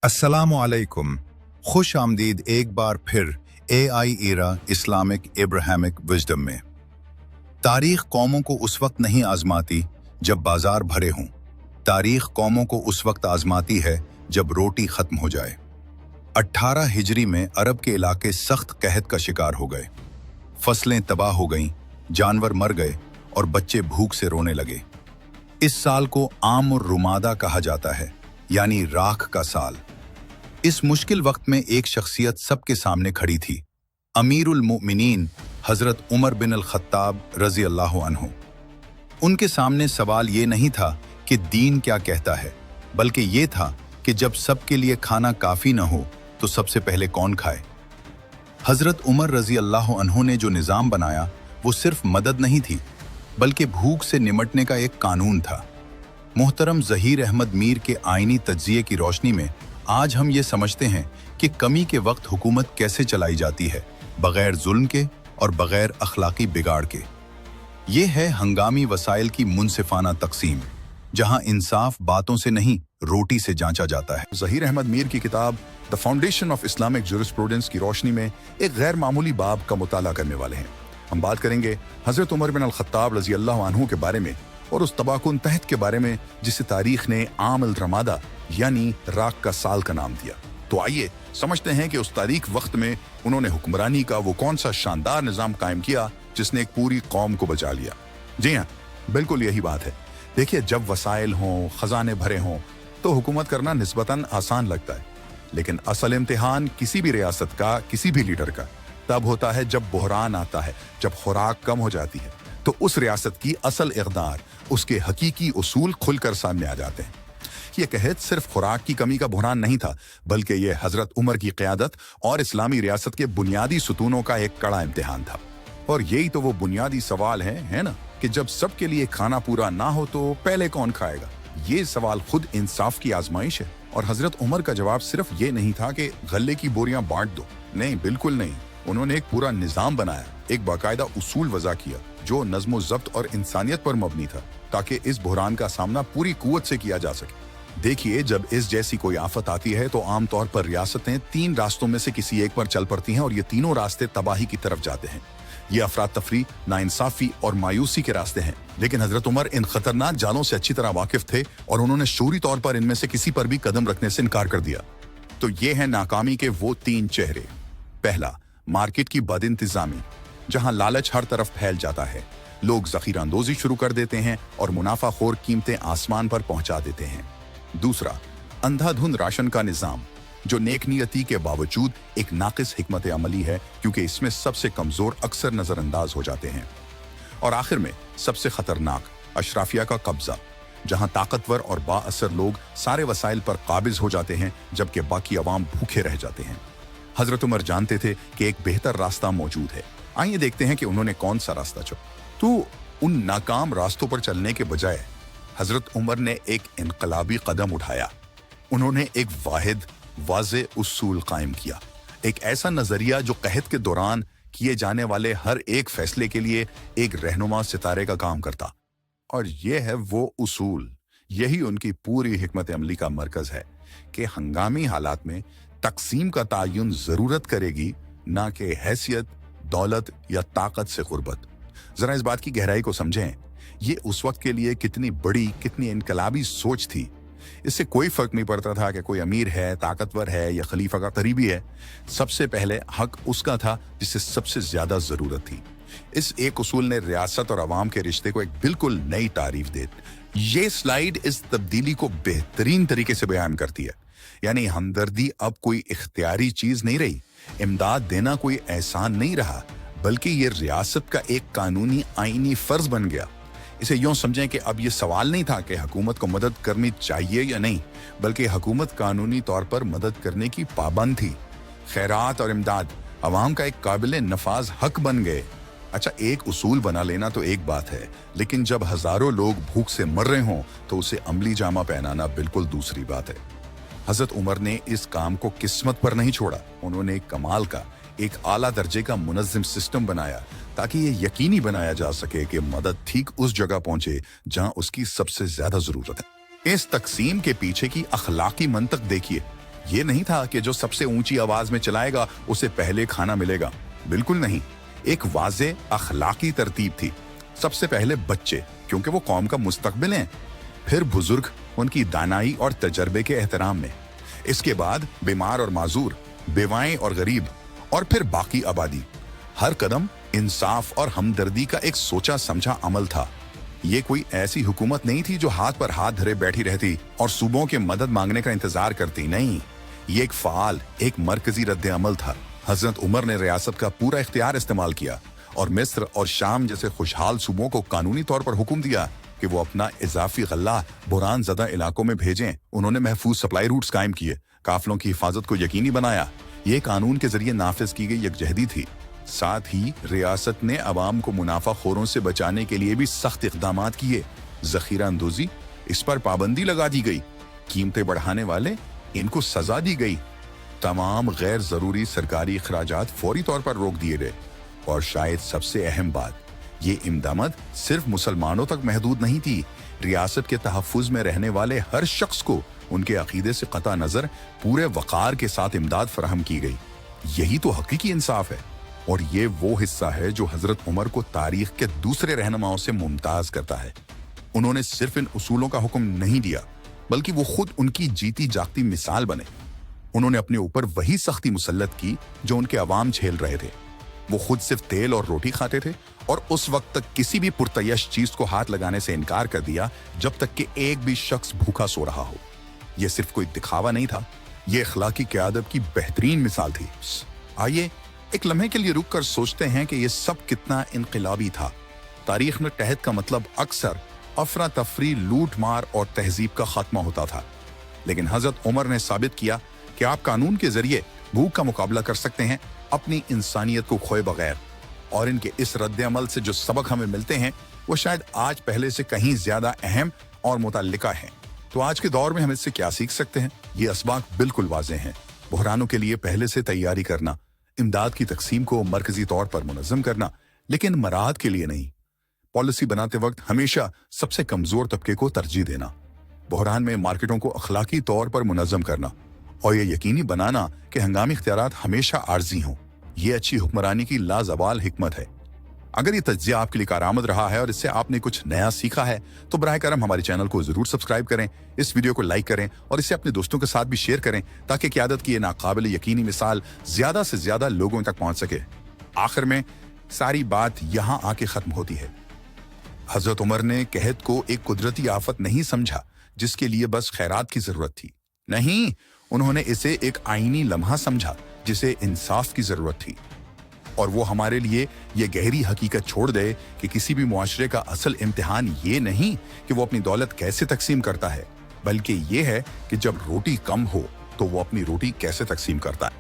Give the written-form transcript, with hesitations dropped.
अस्सलामुअलैकुम। खुश आमदीद एक बार फिर AI era Islamic Abrahamic wisdom में। तारीख कौमों को उस वक्त नहीं आजमाती जब बाजार भरे हों। तारीख कौमों को उस वक्त आजमाती है जब रोटी खत्म हो जाए। 18 हिजरी में अरब के इलाके सख्त कहत का शिकार हो गए। फसलें तबाह हो गईं, जानवर मर गए और बच्चे भूख से रोने लगे। इस साल को आमुर रुमादा कहा जाता है, यानी राख का साल। इस मुश्किल वक्त में एक शख्सियत सबके सामने खड़ी थी, अमीरुल मोमिनीन हजरत उमर बिन अल खत्ताब रजी अल्लाह अन्हु। उनके सामने सवाल ये नहीं था कि दीन क्या कहता है, बल्कि ये था कि जब सबके लिए खाना काफी न हो तो सबसे पहले कौन खाए। हजरत उमर रजी अल्लाह अन्हु ने जो निज़ाम बनाया वो सिर्फ मदद नहीं थी, बल्कि भूख से निमटने का एक कानून था। मोहतरम ज़हीर अहमद मीर के आईनी तज्ज़िये की रोशनी में आज हम ये समझते हैं कि कमी के वक्त हुकूमत कैसे चलाई जाती है, बगैर जुल्म के और बगैर अखलाकी बिगाड़ के। ये है हंगामी वसाइल की मुनसिफाना तकसीम, जहां इंसाफ बातों से नहीं रोटी से जांचा जाता है। ज़हीर अहमद मीर की किताब the foundation of Islamic jurisprudence की रोशनी में एक गैर मामूली बाब का मुताला करने वाले हैं। हम बात करेंगे हजरत उमर बिन अल खत्ताब रजी अल्लाह अन्हु के बारे में और उस तबाकुन तहत के बारे में जिसे तारीख ने आम अल रमादा यानी राख का साल का नाम दिया। तो आइए समझते हैं कि उस तारीख वक्त में उन्होंने हुक्मरानी का वो कौन सा शानदार निज़ाम कायम किया जिसने एक पूरी कौम को बचा लिया। जी हाँ, बिल्कुल यही बात है। देखिए, जब वसाइल हों, खजाने भरे हों तो हुकूमत करना निस्बतन आसान लगता है, लेकिन असल इम्तिहान किसी भी रियासत का, किसी भी लीडर का तब होता है जब बहरान आता है, जब खुराक कम हो जाती है, तो उस रियासत की असल इक़दार, उसके हकीकी उसूल खुलकर सामने आ जाते हैं। ये कहत सिर्फ खुराक की कमी का बहरान नहीं था, बल्कि ये हजरत उमर की क़यादत और इस्लामी रियासत के बुनियादी सुतूनों का एक कड़ा इम्तिहान था। और यही तो वो बुनियादी सवाल है ना, कि जब सबके लिए खाना पूरा ना हो तो पहले कौन खाएगा। ये सवाल खुद इंसाफ की आजमाइश है। और हजरत उमर का जवाब सिर्फ ये नहीं था कि गल्ले की बोरियां बांट दो। नहीं, बिल्कुल नहीं। उन्होंने एक पूरा निज़ाम बनाया, एक बाकायदा उसूल वज़ा किया जो नज़्म ज़ब्त और इंसानियत पर मबनी था, ताकि इस बहरान का सामना पूरी कुव्वत से किया जा सके। देखिए, जब इस जैसी कोई आफत आती है तो आमतौर पर रियासतें 3 रास्तों में से किसी एक पर चल पड़ती हैं और ये तीनों रास्ते तबाही की तरफ जाते हैं। ये अफरात तफरी, नाइंसाफी और मायूसी के रास्ते हैं। लेकिन हजरत उमर इन खतरनाक जालों से अच्छी तरह वाकिफ थे और उन्होंने शऊरी तौर पर इनमें से किसी पर भी कदम रखने से इनकार कर दिया। तो ये है नाकामी के वो 3 चेहरे। पहला, मार्केट की बदइंतजामी, जहां लालच हर तरफ फैल जाता है। लोग ज़ख़ीरा अंदोज़ी शुरू कर देते हैं और मुनाफाखोर कीमतें आसमान पर पहुंचा देते हैं। दूसरा, अंधाधुंध राशन का निज़ाम, जो नेक नियति के बावजूद एक नाक़िस हिकमत अमली है, क्योंकि इसमें सबसे कमज़ोर अक्सर नज़रअंदाज हो जाते हैं। और आखिर में सबसे ख़तरनाक, अशराफिया का कब्ज़ा, जहां ताकतवर और बाअसर लोग सारे वसाइल पर काबिज हो जाते हैं, जबकि बाकी अवाम भूखे रह जाते हैं। हजरत उमर जानते थे कि एक बेहतर रास्ता मौजूद है। आइए देखते हैं कि उन्होंने कौन सा रास्ता चुना। तो उन नाकाम रास्तों पर चलने के बजाय हजरत उमर ने एक इनकलाबी कदम उठाया। उन्होंने एक वाहिद वाज़े उसूल कायम किया, एक ऐसा नजरिया जो कहत के दौरान किए जाने वाले हर एक फैसले के लिए एक रहनुमा सितारे का काम करता। और यह है वो उसूल, यही उनकी पूरी हिकमत अमली का मरकज है कि हंगामी हालात में तकसीम का तायुन जरूरत करेगी, ना कि हैसियत, दौलत या ताकत से गुर्बत। जरा इस बात की गहराई को समझें। ये उस वक्त के लिए कितनी बड़ी, कितनी इनकलाबी सोच थी। इससे कोई फर्क नहीं पड़ता था कि कोई अमीर है, ताकतवर है या खलीफा का करीबी है। सबसे पहले हक उसका था जिसे सबसे ज्यादा जरूरत थी। इस एक उसूल ने रियासत और अवाम के रिश्ते को एक बिल्कुल नई तारीफ दी। ये स्लाइड इस तब्दीली को बेहतरीन तरीके से बयान करती है। यानी हमदर्दी अब कोई इख्तियारी चीज नहीं रही, इमदाद देना कोई एहसान नहीं रहा, बल्कि ये रियासत का एक कानूनी आईनी फर्ज बन गया। इसे यूं समझें कि अब ये सवाल नहीं था कि हुकूमत को मदद करनी चाहिए या नहीं, बल्कि हुकूमत कानूनी तौर पर मदद करने की पाबंद थी। खैरात और इमदाद अवाम का एक काबिल नफाज हक बन गए। अच्छा, एक उसूल बना लेना तो एक बात है, लेकिन जब हजारों लोग भूख से मर रहे हों तो उसे अमली जामा पहनाना बिल्कुल दूसरी बात है। हजरत उमर ने इस काम को किस्मत पर नहीं छोड़ा। उन्होंने एक कमाल का, एक आला दर्जे का मुनज़्ज़म सिस्टम बनाया ताकि ये यकीनी बनाया जा सके कि मदद ठीक उस जगह पहुंचे जहां उसकी सबसे ज्यादा जरूरत है। इस तकसीम के पीछे की अखलाकी मंतक देखिए। ये नहीं था कि जो सबसे ऊंची आवाज में चलाएगा उसे पहले खाना मिलेगा, बिल्कुल नहीं। एक वाज़े अखलाकी तरतीब थी। सबसे पहले बच्चे, क्योंकि वो कौम का मुस्तकबिल हैं, फिर बुजुर्ग उनकी दानाई और तजर्बे के एहतराम में, इसके बाद बीमार और माजूर, बेवाएं और गरीब, और फिर बाकी आबादी। हर कदम इंसाफ और हमदर्दी का एक सोचा समझा अमल था। ये कोई ऐसी हुकूमत नहीं थी जो हाथ पर हाथ धरे बैठी रहती और सूबों के मदद मांगने का इंतजार करती, नहीं। ये एक फाल, एक मरकजी रद्द अमल था। हजरत उमर ने रियासत का पूरा इख्तियार इस्तेमाल किया और मिस्र और शाम जैसे खुशहाल सूबों को कानूनी तौर पर हुक्म दिया कि वो अपना इजाफी गल्ला बुरान ज़दा इलाकों में भेजें। उन्होंने महफूज सप्लाई रूट्स कायम किए, काफिलों की हिफाजत को यकीनी बनाया। ये कानून के जरिए नाफिज की गई यकजहदी थी। साथ ही रियासत ने अवाम को मुनाफा खोरों से बचाने के लिए भी सख्त इक़दामात किए। जखीरा अंदोजी, इस पर पाबंदी लगा दी गई। कीमतें बढ़ाने वाले, इनको सजा दी गई। तमाम गैर जरूरी सरकारी अखराजात फौरी तौर पर रोक दिए गए। और शायद सबसे अहम बात, ये इमदाद सिर्फ मुसलमानों तक महदूद नहीं थी। रियासत के तहफ़्फ़ुज़ में रहने वाले हर शख्स को उनके अकीदे से कता नजर पूरे वक़ार के साथ इमदाद फराहम की गई। यही तो हकीकी इंसाफ है। और ये वो हिस्सा है जो हजरत उमर को तारीख के दूसरे रहनुमाओं से मुमताज करता है। उन्होंने सिर्फ इन उसूलों का हुक्म नहीं दिया, बल्कि वो खुद उनकी जीती जागती मिसाल बने। उन्होंने अपने ऊपर वही सख्ती मुसल्लत की जो उनके अवाम झेल रहे थे। वो खुद सिर्फ तेल और रोटी खाते थे और उस वक्त तक किसी भी पुरतयश चीज को हाथ लगाने से इनकार कर दिया जब तक कि एक भी शख्स भूखा सो रहा हो। यह सिर्फ कोई दिखावा नहीं था, ये अखलाकी क़यादत की बेहतरीन मिसाल थी। आइए एक लम्हे के लिए रुक कर सोचते हैं कि यह सब कितना इनकलाबी था। तारीख में तहत का मतलब अक्सर अफरा तफरी, लूट मार और तहजीब का खात्मा होता था, लेकिन हजरत उमर ने साबित किया कि आप कानून के जरिए भूख का मुकाबला कर सकते हैं अपनी इंसानियत को खोए बगैर। और इनके इस रद्द अमल से जो सबक हमें मिलते हैं वो शायद आज पहले से कहीं ज्यादा अहम और मुतल्लिका हैं। तो आज के दौर में हम इससे क्या सीख सकते हैं? ये असबाक बिल्कुल वाज़ेह हैं। बहरानों के लिए पहले से तैयारी करना, इमदाद की तकसीम को मरकजी तौर पर मुनज़्ज़म करना, लेकिन मराद के लिए नहीं। पॉलिसी बनाते वक्त हमेशा सबसे कमजोर तबके को तरजीह देना। बहरान में मार्केटों को अखलाकी तौर पर मुनज़्ज़म करना और यह यकीनी बनाना कि हंगामी इख्तियारात हमेशा आर्जी हों। यह अच्छी हुक्मरानी की लाजवाल हिकमत है। अगर ये तज्ज़िया आपके लिए कारआमद रहा है और इससे आपने कुछ नया सीखा है तो बराए करम हमारे चैनल को जरूर सब्सक्राइब करें, इस वीडियो को लाइक करें और इसे अपने दोस्तों के साथ भी शेयर करें ताकि क़यादत की ये नाकाबिल यकीनी मिसाल ज्यादा से ज्यादा लोगों तक पहुंच सके। आखिर में सारी बात यहाँ आके खत्म होती है। हजरत उमर ने कहत को एक कुदरती आफत नहीं समझा जिसके लिए बस खैरात की जरूरत थी। नहीं, उन्होंने इसे एक आईनी लम्हा समझा जिसे इंसाफ की जरूरत थी। और वो हमारे लिए ये गहरी हकीकत छोड़ दे कि किसी भी मुआशरे का असल इम्तिहान ये नहीं कि वो अपनी दौलत कैसे तकसीम करता है, बल्कि ये है कि जब रोटी कम हो तो वो अपनी रोटी कैसे तकसीम करता है।